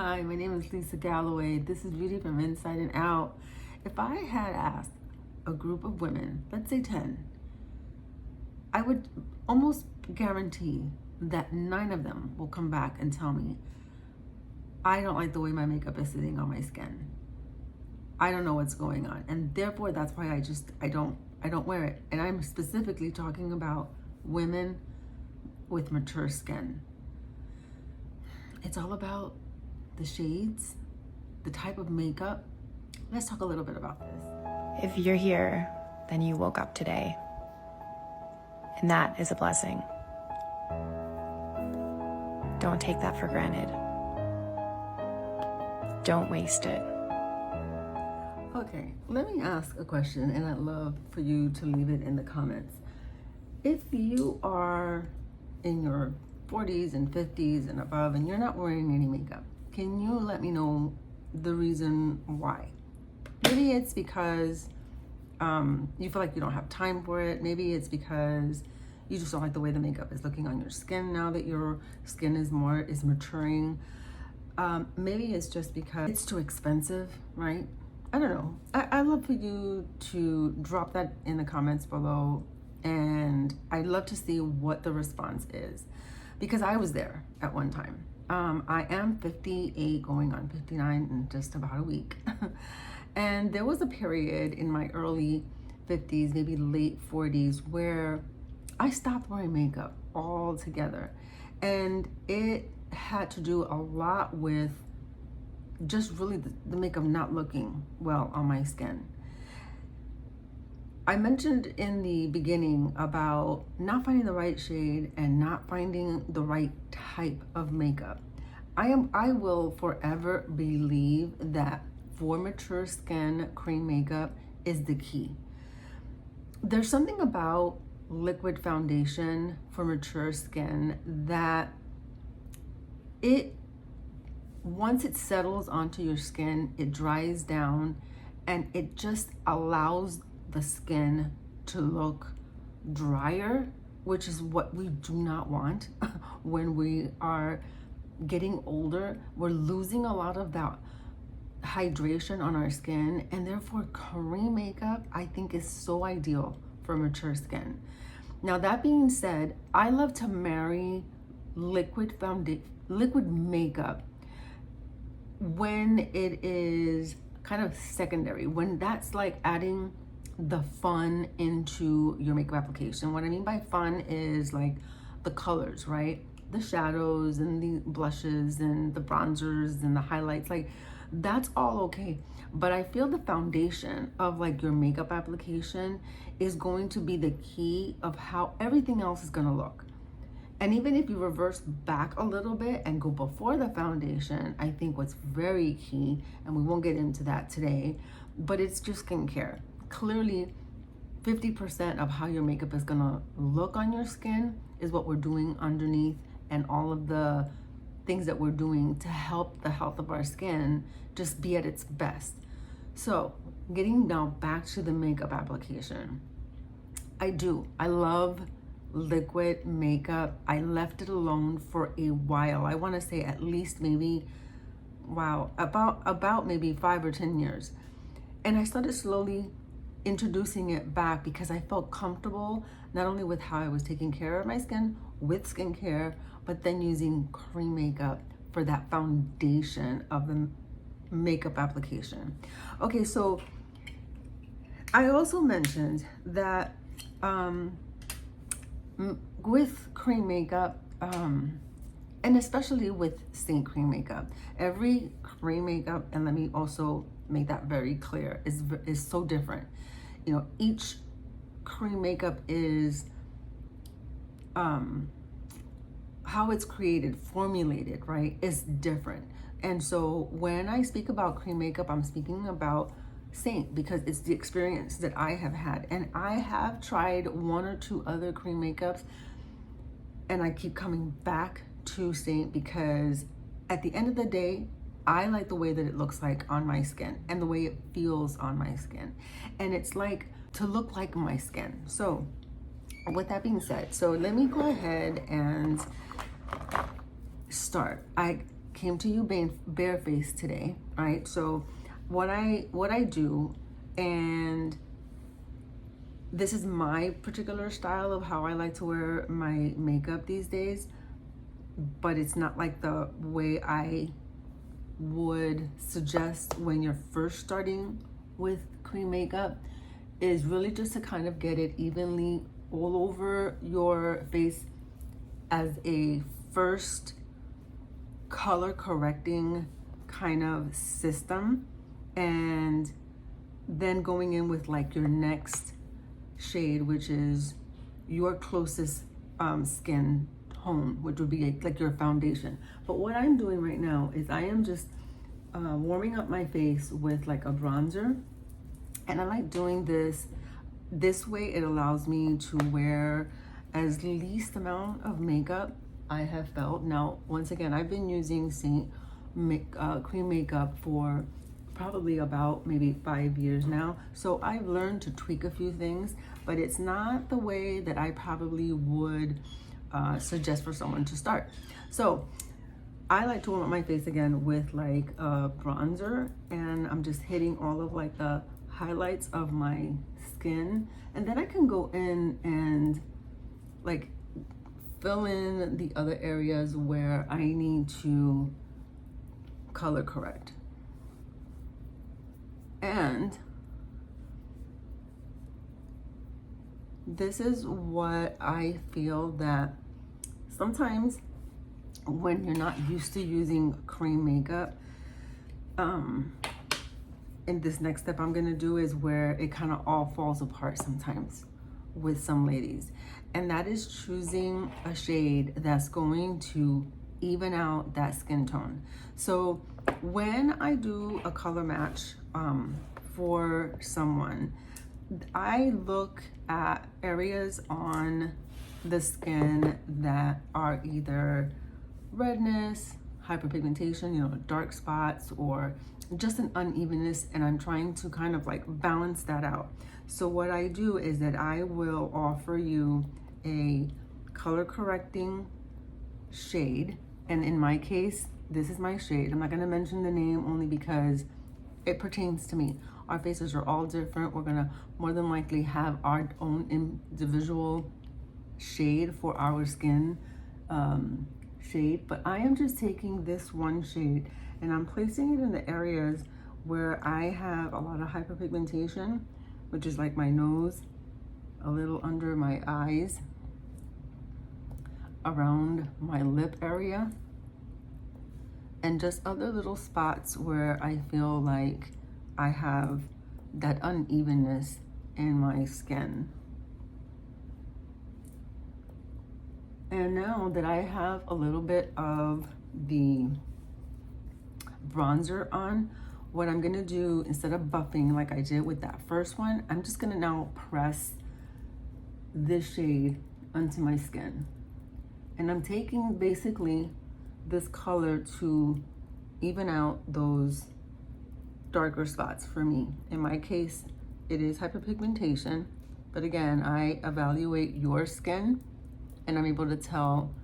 Hi, my name is Lisa Galloway. This is Beauty from Inside and Out. If I had asked a group of women, let's say 10, I would almost guarantee that 9 of them will come back and tell me, I don't like the way my makeup is sitting on my skin. I don't know what's going on. And therefore, that's why I don't wear it. And I'm specifically talking about women with mature skin. It's all about the shades, the type of makeup. Let's talk a little bit about this. If you're here, then you woke up today. And that is a blessing. Don't take that for granted. Don't waste it. Okay, let me ask a question, and I'd love for you to leave it in the comments. If you are in your 40s and 50s and above and you're not wearing any makeup, can you let me know the reason why? Maybe it's because you feel like you don't have time for it. Maybe it's because you just don't like the way the makeup is looking on your skin now that your skin is maturing. Maybe it's just because it's too expensive, right? I don't know. I'd love for you to drop that in the comments below, and I'd love to see what the response is, because I was there at one time. I am 58 going on 59 in just about a week. And there was a period in my early 50s, maybe late 40s, where I stopped wearing makeup altogether. And it had to do a lot with just really the makeup not looking well on my skin. I mentioned in the beginning about not finding the right shade and not finding the right type of makeup. I will forever believe that for mature skin, cream makeup is the key. There's something about liquid foundation for mature skin that once it settles onto your skin, it dries down and it just allows the skin to look drier, which is what we do not want when we are getting older. We're losing a lot of that hydration on our skin, and therefore cream makeup I think is so ideal for mature skin. Now, that being said, I love to marry liquid makeup when it is kind of secondary, when that's like adding the fun into your makeup application. What I mean by fun is like the colors, right? The shadows and the blushes and the bronzers and the highlights, like that's all okay. But I feel the foundation of like your makeup application is going to be the key of how everything else is gonna look. And even if you reverse back a little bit and go before the foundation, I think what's very key, and we won't get into that today, but it's just skincare. Clearly, 50% of how your makeup is gonna look on your skin is what we're doing underneath, and all of the things that we're doing to help the health of our skin just be at its best. So getting now back to the makeup application, I love liquid makeup. I left it alone for a while. I want to say at least maybe, about maybe 5 or 10 years. And I started slowly introducing it back because I felt comfortable not only with how I was taking care of my skin with skincare, but then using cream makeup for that foundation of the makeup application. Okay, so I also mentioned that with cream makeup, and especially with Seint cream makeup, every cream makeup, and let me also make that very clear, is so different. You know, each cream makeup is how it's created, formulated, right, is different. And so when I speak about cream makeup, I'm speaking about Seint because it's the experience that I have had. And I have tried 1 or 2 other cream makeups, and I keep coming back to Seint because at the end of the day, I like the way that it looks like on my skin and the way it feels on my skin. And it's like to look like my skin. So with that being said, so let me go ahead and start. came to you barefaced today, right? So what I do, and this is my particular style of how I like to wear my makeup these days, but it's not like the way I would suggest when you're first starting with cream makeup, is really just to kind of get it evenly all over your face as a first color correcting kind of system, and then going in with like your next shade, which is your closest skin tone, which would be like your foundation. But what I'm doing right now is I am just warming up my face with like a bronzer, and I like doing this way. It allows me to wear as least amount of makeup I have felt. Now, once again, I've been using Seint cream makeup for probably about maybe 5 years now. So I've learned to tweak a few things, but it's not the way that I probably would suggest for someone to start. So I like to warm up my face again with like a bronzer, and I'm just hitting all of like the highlights of my skin, and then I can go in and like fill in the other areas where I need to color correct. And this is what I feel that sometimes when you're not used to using cream makeup, and this next step I'm gonna do is where it kind of all falls apart sometimes with some ladies, and that is choosing a shade that's going to even out that skin tone. So when I do a color match for someone, I look at areas on the skin that are either redness, hyperpigmentation, you know, dark spots, or just an unevenness, and I'm trying to kind of like balance that out. So what I do is that I will offer you a color correcting shade, and in my case, this is my shade. I'm not gonna mention the name only because it pertains to me. Our faces are all different. We're gonna more than likely have our own individual shade for our skin shade, but I am just taking this one shade and I'm placing it in the areas where I have a lot of hyperpigmentation, which is like my nose, a little under my eyes, around my lip area, and just other little spots where I feel like I have that unevenness in my skin. And now that I have a little bit of the bronzer on, what I'm gonna do, instead of buffing like I did with that first one, I'm just gonna now press this shade onto my skin. And I'm taking basically this color to even out those darker spots for me. In my case, it is hyperpigmentation, but again, I evaluate your skin and I'm able to tell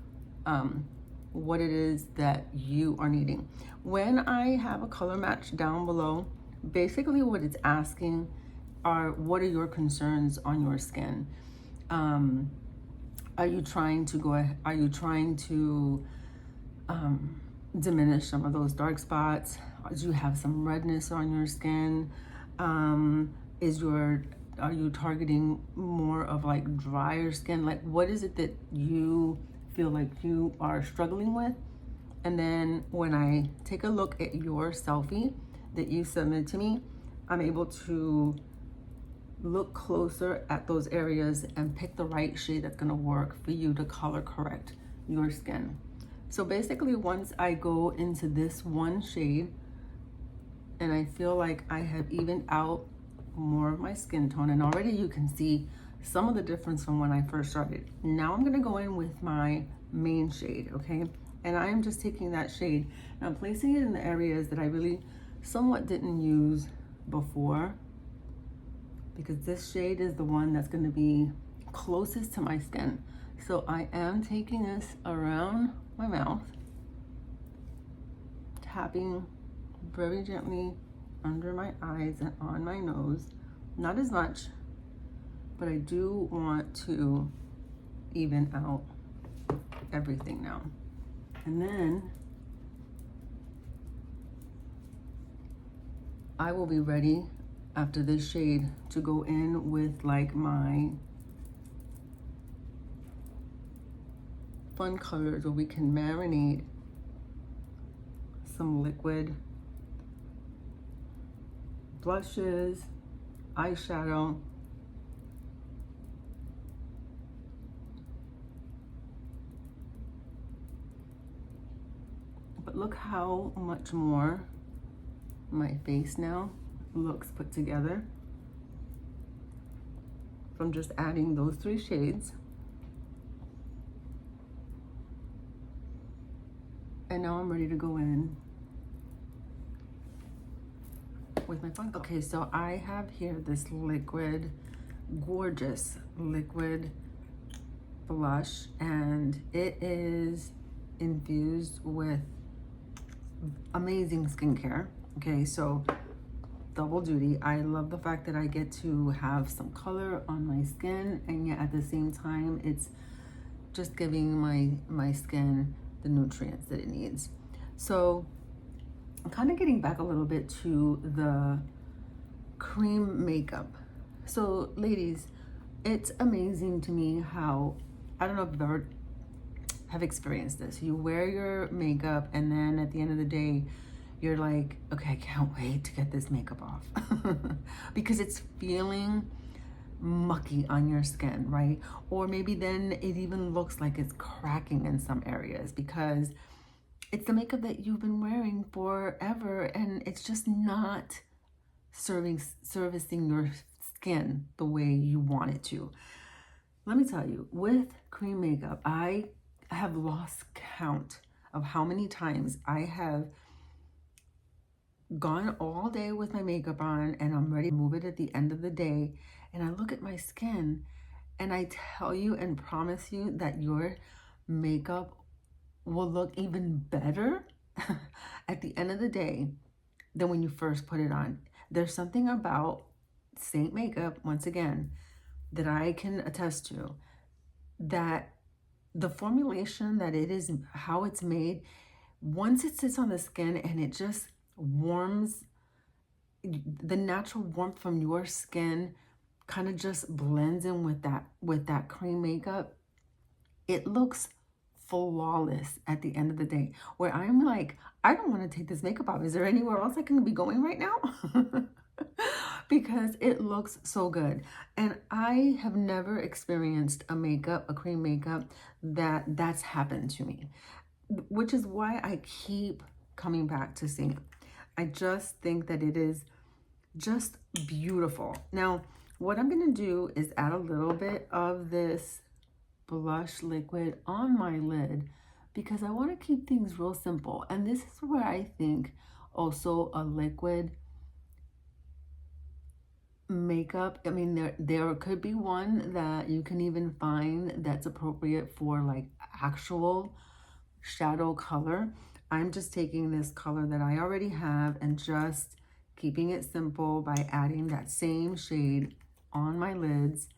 what it is that you are needing. When I have a color match down below, basically what it's asking are, what are your concerns on your skin? Are you trying to diminish some of those dark spots? Do you have some redness on your skin? Are you targeting more of like drier skin? Like, what is it that you feel like you are struggling with? And then when I take a look at your selfie that you submitted to me, I'm able to look closer at those areas and pick the right shade that's gonna work for you to color correct your skin. So basically, once I go into this one shade and I feel like I have evened out more of my skin tone, and already you can see some of the difference from when I first started. Now I'm gonna go in with my main shade, okay? And I'm just taking that shade and I'm placing it in the areas that I really somewhat didn't use before, because this shade is the one that's gonna be closest to my skin. So I am taking this around my mouth tapping very gently under my eyes and on my nose. Not as much, but I do want to even out everything now. And then I will be ready after this shade to go in with like my fun colors where we can marinate some liquid blushes, eyeshadow. But look how much more my face now looks put together from just adding those 3 shades. And now I'm ready to go in with my fun color. Okay, so I have here this liquid, gorgeous liquid blush, and it is infused with amazing skincare. Okay, so double duty. I love the fact that I get to have some color on my skin, and yet at the same time it's just giving my skin the nutrients that it needs. So I'm kind of getting back a little bit to the cream makeup. So ladies, it's amazing to me how, I don't know if you've ever have experienced this. You wear your makeup and then at the end of the day, you're like, okay, I can't wait to get this makeup off because it's feeling mucky on your skin, right? Or maybe then it even looks like it's cracking in some areas because it's the makeup that you've been wearing forever and it's just not servicing your skin the way you want it to. Let me tell you, with cream makeup, I have lost count of how many times I have gone all day with my makeup on and I'm ready to move it at the end of the day, and I look at my skin and I tell you and promise you that your makeup will look even better at the end of the day than when you first put it on. There's something about Seint makeup, once again, that I can attest to, that the formulation that it is, how it's made, once it sits on the skin and it just warms, the natural warmth from your skin kind of just blends in with that cream makeup. It looks flawless at the end of the day, where I'm like, I don't want to take this makeup off. Is there anywhere else I can be going right now? Because it looks so good. And I have never experienced a cream makeup that's happened to me, which is why I keep coming back to Seint. I just think that it is just beautiful. Now, what I'm going to do is add a little bit of this blush liquid on my lid because I want to keep things real simple. And this is where I think also a liquid makeup, I mean, there could be one that you can even find that's appropriate for like actual shadow color. I'm just taking this color that I already have and just keeping it simple by adding that same shade on my lids.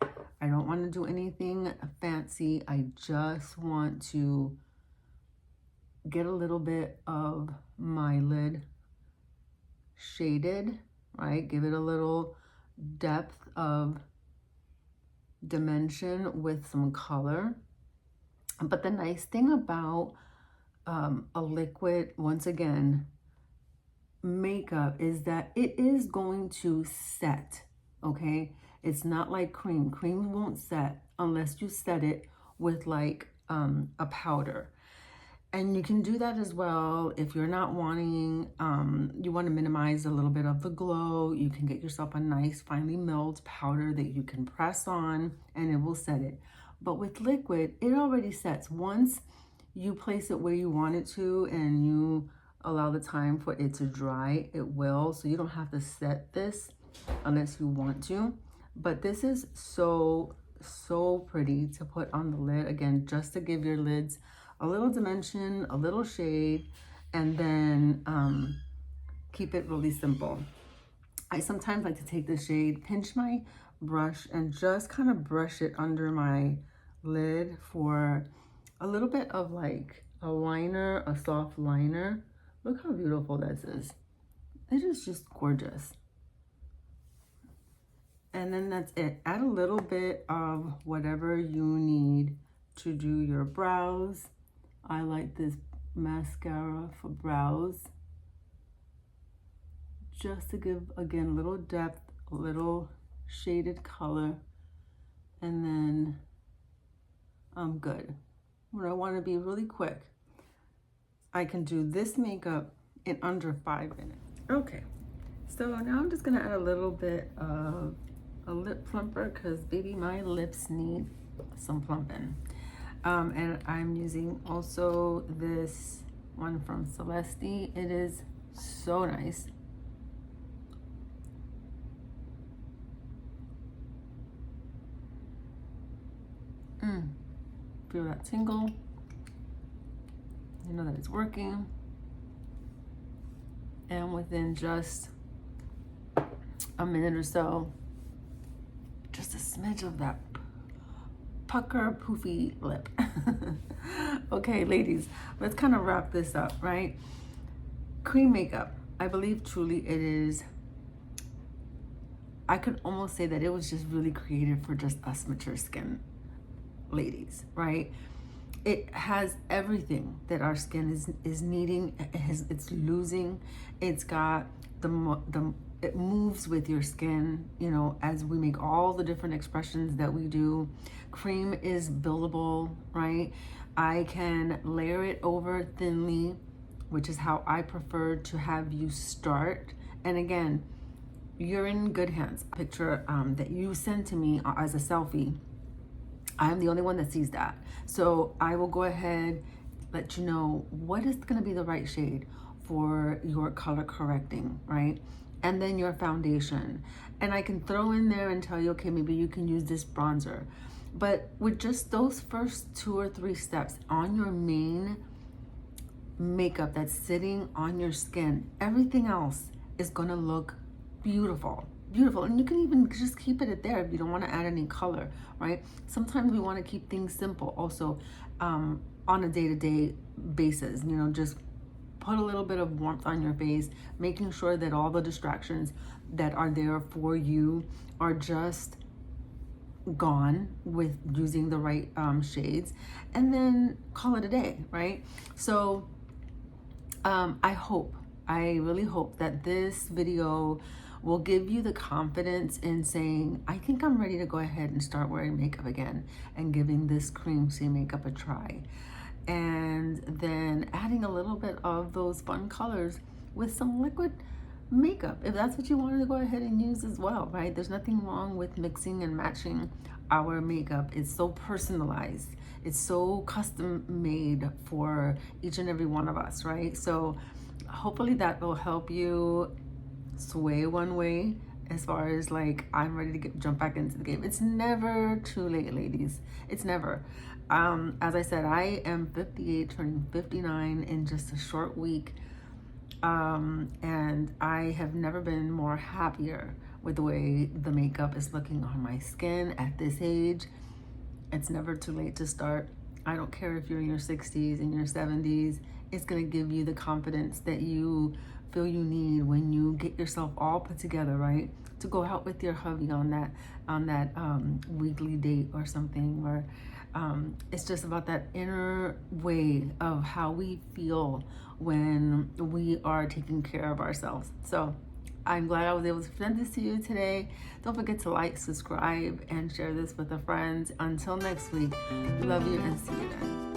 I don't want to do anything fancy. I just want to get a little bit of my lid shaded, right? Give it a little depth of dimension with some color. But the nice thing about a liquid, once again, makeup is that it is going to set, okay? It's not like cream. Cream won't set unless you set it with like a powder. And you can do that as well if you're not wanting, you want to minimize a little bit of the glow. You can get yourself a nice finely milled powder that you can press on and it will set it. But with liquid, it already sets. Once you place it where you want it to and you allow the time for it to dry, it will. So you don't have to set this unless you want to. But this is so pretty to put on the lid. Again, just to give your lids a little dimension, a little shade, and then keep it really simple. I sometimes like to take the shade, pinch my brush, and just kind of brush it under my lid for a little bit of like a liner, a soft liner. Look how beautiful this is. It is just gorgeous. And then that's it. Add a little bit of whatever you need to do your brows. I like this mascara for brows, just to give, again, little depth, a little shaded color, and then I'm good. When I want to be really quick, I can do this makeup in under 5 minutes. Okay, so now I'm just gonna add a little bit of a lip plumper, because baby, my lips need some plumping. And I'm using also this one from Celesty. It is so nice. Feel that tingle. You know that it's working. And within just a minute or so, just a smidge of that pucker poofy lip. Okay, ladies, let's kind of wrap this up, right? Cream makeup, I believe truly it is, I could almost say that it was just really created for just us mature skin ladies, right? It has everything that our skin is needing. It's losing. It's got it moves with your skin, you know, as we make all the different expressions that we do. Cream is buildable, right? I can layer it over thinly, which is how I prefer to have you start. And again, you're in good hands. Picture that you sent to me as a selfie, I'm the only one that sees that. So I will go ahead, let you know what is gonna be the right shade for your color correcting, right? And then your foundation. And I can throw in there and tell you, okay, maybe you can use this bronzer. But with just those first 2 or 3 steps on your main makeup that's sitting on your skin, everything else is gonna look beautiful. Beautiful. And you can even just keep it there if you don't want to add any color, right? Sometimes we want to keep things simple also, on a day-to-day basis, you know, just put a little bit of warmth on your face, making sure that all the distractions that are there for you are just gone with using the right shades, and then call it a day, right? So I really hope that this video will give you the confidence in saying, I think I'm ready to go ahead and start wearing makeup again and giving this cream sea makeup a try. And then adding a little bit of those fun colors with some liquid makeup, if that's what you wanted to go ahead and use as well, right? There's nothing wrong with mixing and matching our makeup. It's so personalized. It's so custom made for each and every one of us, right? So hopefully that will help you sway one way as far as like, I'm ready to jump back into the game. It's never too late, ladies. It's never. As I said, I am 58, turning 59 in just a short week. And I have never been more happier with the way the makeup is looking on my skin at this age. It's never too late to start. I don't care if you're in your 60s, in your 70s. It's gonna give you the confidence that you feel you need when you get yourself all put together, right? To go out with your hubby on that weekly date or something, or it's just about that inner way of how we feel when we are taking care of ourselves. So I'm glad I was able to present this to you today. Don't forget to like, subscribe, and share this with a friend. Until next week, love you and see you then.